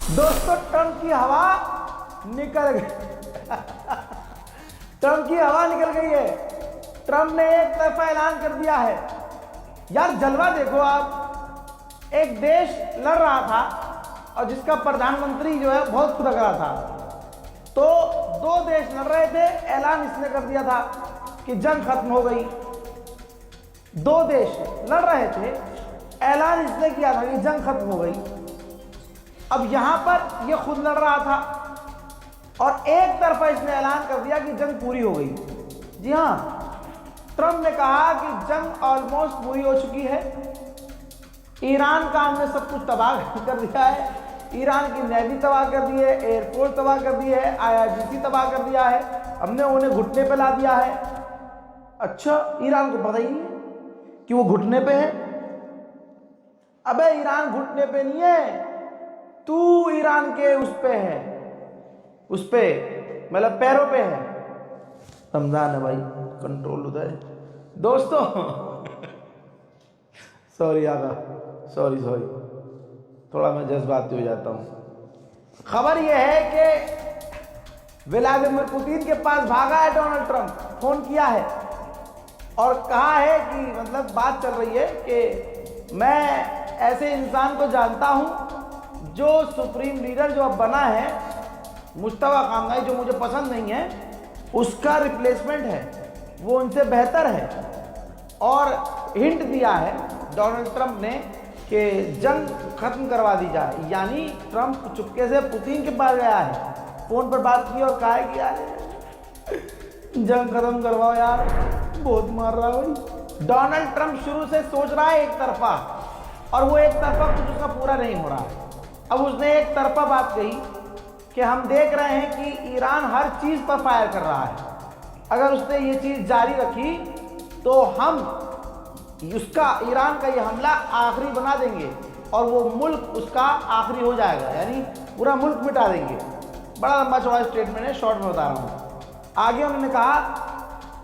दोस्तों ट्रंप की हवा निकल गई। ट्रंप की हवा निकल गई है। ट्रंप ने एक तरफा ऐलान कर दिया है। यार जलवा देखो आप, एक देश लड़ रहा था और जिसका प्रधानमंत्री जो है बहुत खुद रहा था, तो दो देश लड़ रहे थे, ऐलान इसने कर दिया था कि जंग खत्म हो गई। दो देश लड़ रहे थे, ऐलान इसने किया था कि जंग खत्म हो गई। अब यहां पर ये खुद लड़ रहा था और एक तरफा इसने ऐलान कर दिया कि जंग पूरी हो गई। जी हां, ट्रंप ने कहा कि जंग ऑलमोस्ट पूरी हो चुकी है। ईरान का हमने सब कुछ तबाह कर दिया है। ईरान की नेवी तबाह कर दी है, एयरफोर्स तबाह कर दी है, IRGC तबाह कर दिया है, हमने उन्हें घुटने पे ला दिया है। अच्छा, ईरान को पता ही नहीं है कि वो घुटने पे है। अबे ईरान घुटने पे नहीं है, तू ईरान के उस पे है, उस पे मतलब पैरों पे है। रमजान है भाई, कंट्रोल उधर है दोस्तों। सॉरी आगा, सॉरी थोड़ा मैं जज्बाती हो जाता हूं। खबर यह है कि व्लादिमीर पुतिन के पास भागा है डोनाल्ड ट्रंप, फोन किया है और कहा है कि मतलब बात चल रही है कि मैं ऐसे इंसान को जानता हूं जो सुप्रीम लीडर जो अब बना है मुश्तबा खामनेई, जो मुझे पसंद नहीं है, उसका रिप्लेसमेंट है, वो उनसे बेहतर है। और हिंट दिया है डोनाल्ड ट्रंप ने कि जंग खत्म करवा दी जाए। यानी ट्रंप चुपके से पुतिन के पास गया है, फोन पर बात की और कहा है कि यार जंग खत्म करवाओ यार, बहुत मार रहा है भाई। डोनाल्ड ट्रंप शुरू से सोच रहा है एक तरफा, और वो एक तरफा कुछ उसका पूरा नहीं हो रहा है। अब उसने एक तरफा बात कही कि हम देख रहे हैं कि ईरान हर चीज पर फायर कर रहा है, अगर उसने ये चीज जारी रखी तो हम उसका, ईरान का ये हमला आखिरी बना देंगे और वो मुल्क उसका आखिरी हो जाएगा, यानी पूरा मुल्क मिटा देंगे। बड़ा लंबा चौड़ा स्टेटमेंट है, शॉर्ट में बता रहा हूँ। आगे उन्होंने कहा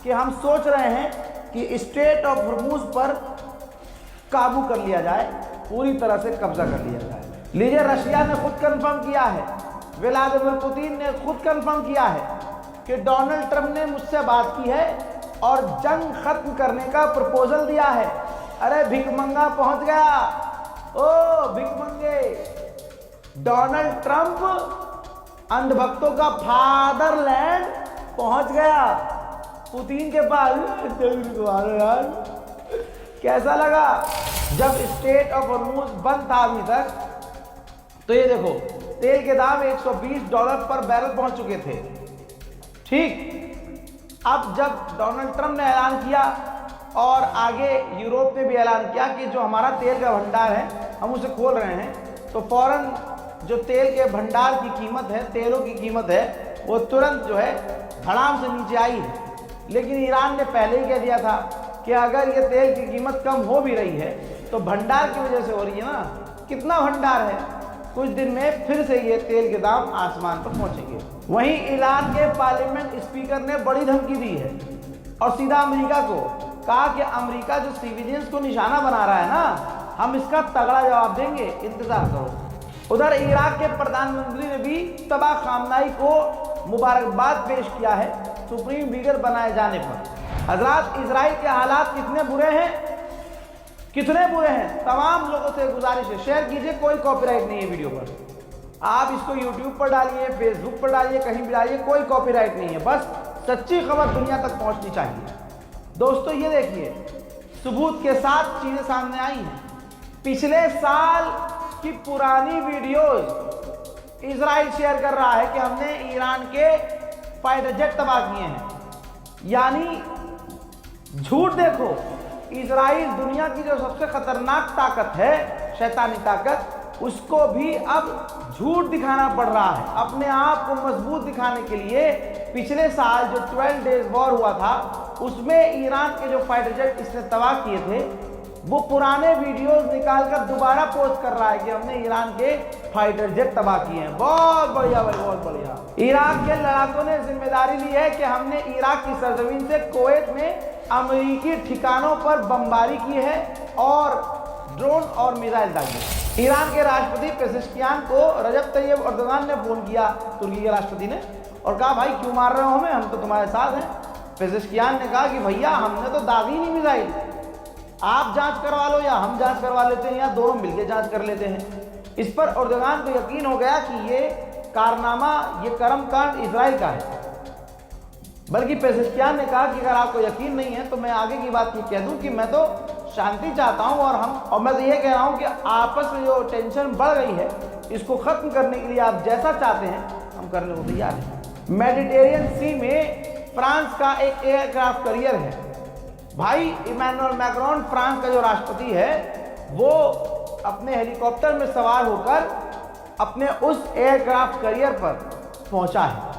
कि हम सोच रहे हैं कि स्ट्रेट ऑफ हॉर्मुज पर काबू कर लिया जाए, पूरी तरह से कब्जा कर लिया जाए। लीजिए, रशिया ने खुद कंफर्म किया है, व्लादिमीर पुतिन ने खुद कंफर्म किया है कि डोनाल्ड ट्रंप ने मुझसे बात की है और जंग खत्म करने का प्रपोजल दिया है। अरे भिखमंगा पहुंच गया, ओ भिखमंगे। डोनाल्ड ट्रंप अंधभक्तों का फादरलैंड पहुंच गया, पुतिन के पास। यार कैसा लगा जब स्ट्रेट ऑफ हॉर्मुज बंद था अभी तक? तो ये देखो, तेल के दाम $120 पर बैरल पहुंच चुके थे। ठीक, अब जब डोनाल्ड ट्रंप ने ऐलान किया और आगे यूरोप ने भी ऐलान किया कि जो हमारा तेल का भंडार है हम उसे खोल रहे हैं, तो फौरन जो तेल के भंडार की कीमत है, तेलों की कीमत है, वो तुरंत जो है धड़ाम से नीचे आई है। लेकिन ईरान ने पहले ही कह दिया था कि अगर ये तेल की कीमत कम हो भी रही है तो भंडार की वजह से हो रही है ना। कितना भंडार है, कुछ दिन में फिर से ये तेल के दाम आसमान पर पहुंचेंगे। वहीं ईरान के पार्लियामेंट स्पीकर ने बड़ी धमकी दी है और सीधा अमेरिका को कहा कि अमेरिका जो सिविलियंस को निशाना बना रहा है ना, हम इसका तगड़ा जवाब देंगे, इंतजार करो। उधर इराक के प्रधानमंत्री ने भी मुश्तबा खामनेई को मुबारकबाद पेश किया है सुप्रीम लीडर बनाए जाने पर। हजरात, इजराइल के हालात कितने बुरे हैं, कितने बुरे हैं। तमाम लोगों से गुजारिश है, शेयर कीजिए, कोई कॉपीराइट नहीं है वीडियो पर। आप इसको यूट्यूब पर डालिए, फेसबुक पर डालिए, कहीं भी डालिए, कोई कॉपीराइट नहीं है। बस सच्ची खबर दुनिया तक पहुंचनी चाहिए। दोस्तों ये देखिए, सबूत के साथ चीजें सामने आई हैं। पिछले साल की पुरानी वीडियोस इजराइल शेयर कर रहा है कि हमने ईरान के फाइटर जेट तबाह किए हैं। यानी झूठ देखो, इजराइल दुनिया की जो सबसे खतरनाक ताकत है, शैतानी ताकत, उसको भी अब झूठ दिखाना पड़ रहा है अपने आप को मजबूत दिखाने के लिए। पिछले साल जो 12 डेज वॉर हुआ था, उसमें ईरान के जो फाइटर जेट इसने तबाह किए थे, वो पुराने वीडियोस निकालकर दोबारा पोस्ट कर रहा है कि हमने ईरान के फाइटर जेट तबाह किए हैं। बहुत बढ़िया भाई, बहुत बढ़िया। इराक के लड़ाकों ने जिम्मेदारी ली है कि हमने इराक की सरजमीन से कुवैत में अमेरिकी ठिकानों पर बमबारी की है और ड्रोन और मिसाइल दागी। ईरान के राष्ट्रपति पेजेश्कियान को रजब तैयब एर्दोगान ने फोन किया, तुर्की के राष्ट्रपति ने, और कहा भाई क्यों मार रहे हो हमें, हम तो तुम्हारे साथ हैं। पेजेश्कियान ने कहा कि भैया हमने तो दागी नहीं मिसाइल, आप जांच करवा लो या हम जांच करवा लेते हैं या दोनों मिलकर जांच कर लेते हैं। इस पर एर्दोगान को यकीन हो गया कि ये कारनामा, ये कर्मकांड इजराइल का है। बल्कि पेजेश्कियान ने कहा कि अगर आपको यकीन नहीं है तो मैं आगे की बात ये कह दूं कि मैं तो शांति चाहता हूं और मैं तो ये कह रहा हूं कि आपस में जो टेंशन बढ़ गई है इसको खत्म करने के लिए आप जैसा चाहते हैं हम करने को तैयार हैं। मेडिटेरियन सी में फ्रांस का एक एयरक्राफ्ट कैरियर है। भाई इमैनुअल मैक्रोन फ्रांस का जो राष्ट्रपति है वो अपने हेलीकॉप्टर में सवार होकर अपने उस एयरक्राफ्ट कैरियर पर पहुंचा है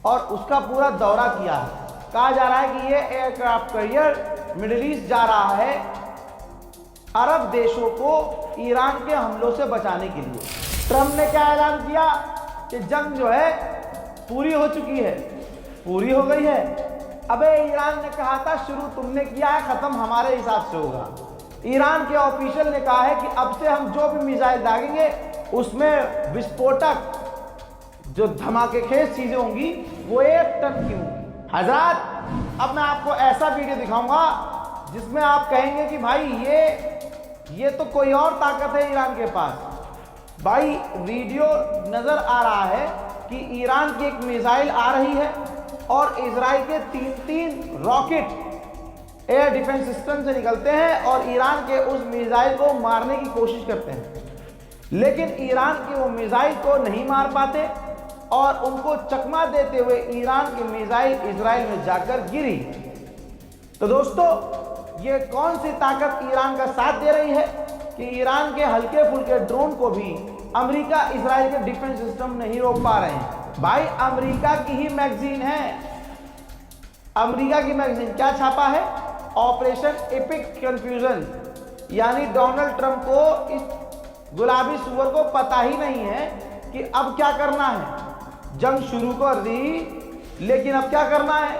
और उसका पूरा दौरा किया है। कहा जा रहा है कि ये एयरक्राफ्ट कैरियर मिडिल ईस्ट जा रहा है अरब देशों को ईरान के हमलों से बचाने के लिए। ट्रंप ने क्या ऐलान किया कि जंग जो है पूरी हो चुकी है, पूरी हो गई है। अबे ईरान ने कहा था शुरू तुमने किया है, खत्म हमारे हिसाब से होगा। ईरान के ऑफिशियल ने कहा है कि अब से हम जो भी मिसाइल दागेंगे उसमें विस्फोटक जो धमाकेखेज चीजें होंगी वो 1 टन की होंगी। हजरात, अब मैं आपको ऐसा वीडियो दिखाऊंगा जिसमें आप कहेंगे कि भाई ये तो कोई और ताकत है ईरान के पास। भाई वीडियो नजर आ रहा है कि ईरान की एक मिसाइल आ रही है और इजराइल के 3 रॉकेट एयर डिफेंस सिस्टम से निकलते हैं और ईरान के उस मिसाइल को मारने की कोशिश करते हैं, लेकिन ईरान की वो मिसाइल को नहीं मार पाते और उनको चकमा देते हुए ईरान की मिसाइल इजराइल में जाकर गिरी। तो दोस्तों, ये कौन सी ताकत ईरान का साथ दे रही है कि ईरान के हल्के फुल्के ड्रोन को भी अमेरिका इजराइल के डिफेंस सिस्टम नहीं रोक पा रहे हैं। भाई अमेरिका की ही मैगजीन है, अमेरिका की मैगजीन क्या छापा है, ऑपरेशन एपिक कंफ्यूजन, यानी डोनाल्ड ट्रंप को इस गुलाबी सुअर को पता ही नहीं है कि अब क्या करना है। जंग शुरू कर दी, लेकिन अब क्या करना है,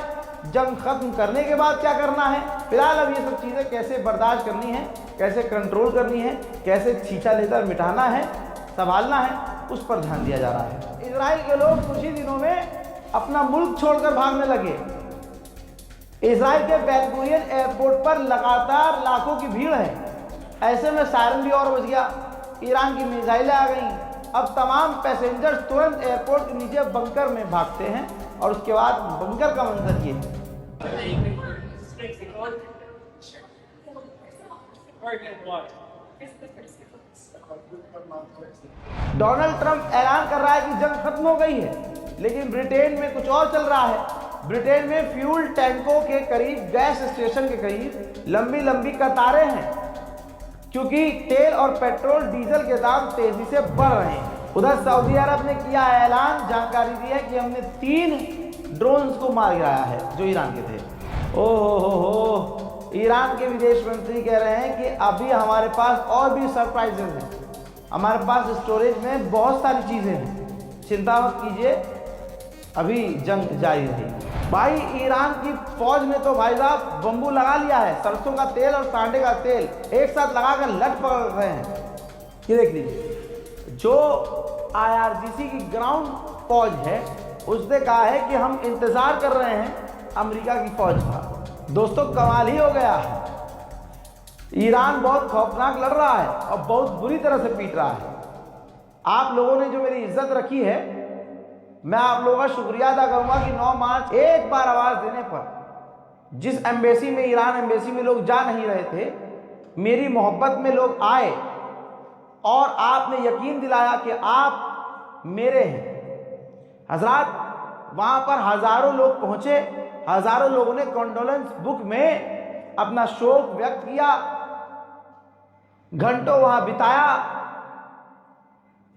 जंग खत्म करने के बाद क्या करना है। फिलहाल अब ये सब चीजें कैसे बर्दाश्त करनी है, कैसे कंट्रोल करनी है, कैसे छींचा लेकर मिटाना है, संभालना है, उस पर ध्यान दिया जा रहा है। इजराइल के लोग कुछ ही दिनों में अपना मुल्क छोड़कर भागने लगे। इजराइल के बेन गुरियन एयरपोर्ट पर लगातार लाखों की भीड़ है। ऐसे में सायरन भी और बज गया, ईरान की मिसाइलें आ गई। अब तमाम पैसेंजर्स तुरंत एयरपोर्ट के नीचे बंकर में भागते हैं और उसके बाद बंकर का मंजर ये है। डोनाल्ड ट्रंप ऐलान कर रहा है कि जंग खत्म हो गई है, लेकिन ब्रिटेन में कुछ और चल रहा है। ब्रिटेन में फ्यूल टैंकों के करीब, गैस स्टेशन के करीब लंबी लंबी कतारें हैं, क्योंकि तेल और पेट्रोल डीजल के दाम तेजी से बढ़ रहे हैं। उधर सऊदी अरब ने किया ऐलान, जानकारी दी है कि हमने 3 ड्रोन्स को मार गिराया है जो ईरान के थे। हो, ईरान के विदेश मंत्री कह रहे हैं कि अभी हमारे पास और भी सरप्राइजेज हैं, हमारे पास स्टोरेज में बहुत सारी चीजें हैं, चिंता मत कीजिए, अभी जंग जारी रहेगी। भाई ईरान की फौज ने तो भाई साहब बम्बू लगा लिया है, सरसों का तेल और सांडे का तेल एक साथ लगाकर लट पकड़ रहे हैं। ये देख लीजिए, जो IRGC की ग्राउंड फौज है उसने कहा है कि हम इंतजार कर रहे हैं अमेरिका की फौज का। दोस्तों, कमाल ही हो गया है। ईरान बहुत खौफनाक लड़ रहा है और बहुत बुरी तरह से पीट रहा है। आप लोगों ने जो मेरी इज्जत रखी है, मैं आप लोगों का शुक्रिया अदा करूंगा कि 9 मार्च एक बार आवाज देने पर जिस एम्बेसी में, ईरान एम्बेसी में लोग जा नहीं रहे थे, मेरी मोहब्बत में लोग आए और आपने यकीन दिलाया कि आप मेरे हैं। हजरात, वहां पर हजारों लोग पहुंचे, हजारों लोगों ने कंडोलेंस बुक में अपना शोक व्यक्त किया, घंटों वहां बिताया।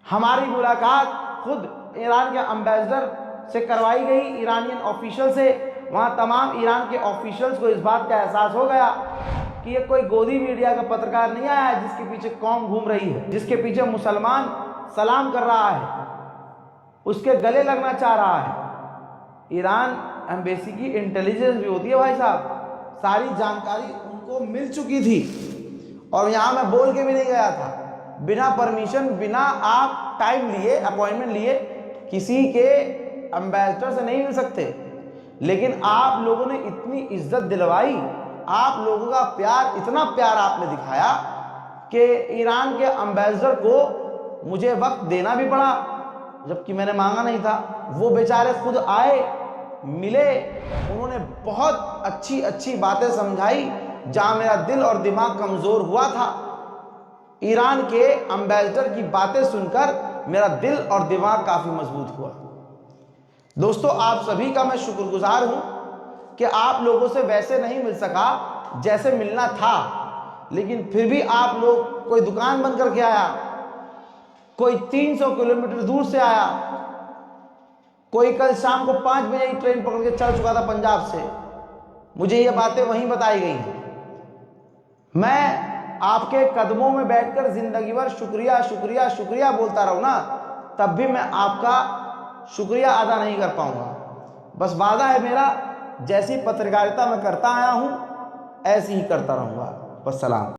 हमारी मुलाकात खुद ईरान के एम्बेसडर से करवाई गई, ईरानियन ऑफिशियल से। वहां तमाम ईरान के ऑफिशियल्स को इस बात का एहसास हो गया कि ये कोई गोदी मीडिया का पत्रकार नहीं आया है जिसके पीछे कौम घूम रही है, जिसके पीछे मुसलमान सलाम कर रहा है, उसके गले लगना चाह रहा है। ईरान एम्बेसी की इंटेलिजेंस भी होती है भाई साहब, सारी जानकारी उनको मिल चुकी थी और यहाँ मैं बोल के भी नहीं गया था, बिना परमिशन, बिना आप टाइम लिए, अपॉइंटमेंट लिए किसी के एम्बेसडर से नहीं मिल सकते। लेकिन आप लोगों ने इतनी इज्जत दिलवाई, आप लोगों का प्यार, इतना प्यार आपने दिखाया कि ईरान के एम्बेसडर को मुझे वक्त देना भी पड़ा, जबकि मैंने मांगा नहीं था। वो बेचारे खुद आए, मिले, उन्होंने बहुत अच्छी अच्छी बातें समझाई। जहां मेरा दिल और दिमाग कमजोर हुआ था, ईरान के एम्बेसडर की बातें सुनकर मेरा दिल और दिमाग काफी मजबूत हुआ। दोस्तों, आप सभी का मैं शुक्रगुजार हूं कि आप लोगों से वैसे नहीं मिल सका जैसे मिलना था, लेकिन फिर भी आप लोग, कोई दुकान बंद करके आया, कोई 300 किलोमीटर दूर से आया, कोई कल शाम को 5 बजे ही ट्रेन पकड़ के चल चुका था पंजाब से। मुझे ये बातें वहीं बताई गई हैं। मैं आपके कदमों में बैठकर जिंदगी भर शुक्रिया शुक्रिया शुक्रिया बोलता रहूं ना, तब भी मैं आपका शुक्रिया अदा नहीं कर पाऊंगा। बस वादा है मेरा, जैसी पत्रकारिता मैं करता आया हूं ऐसी ही करता रहूंगा। वस्सलाम।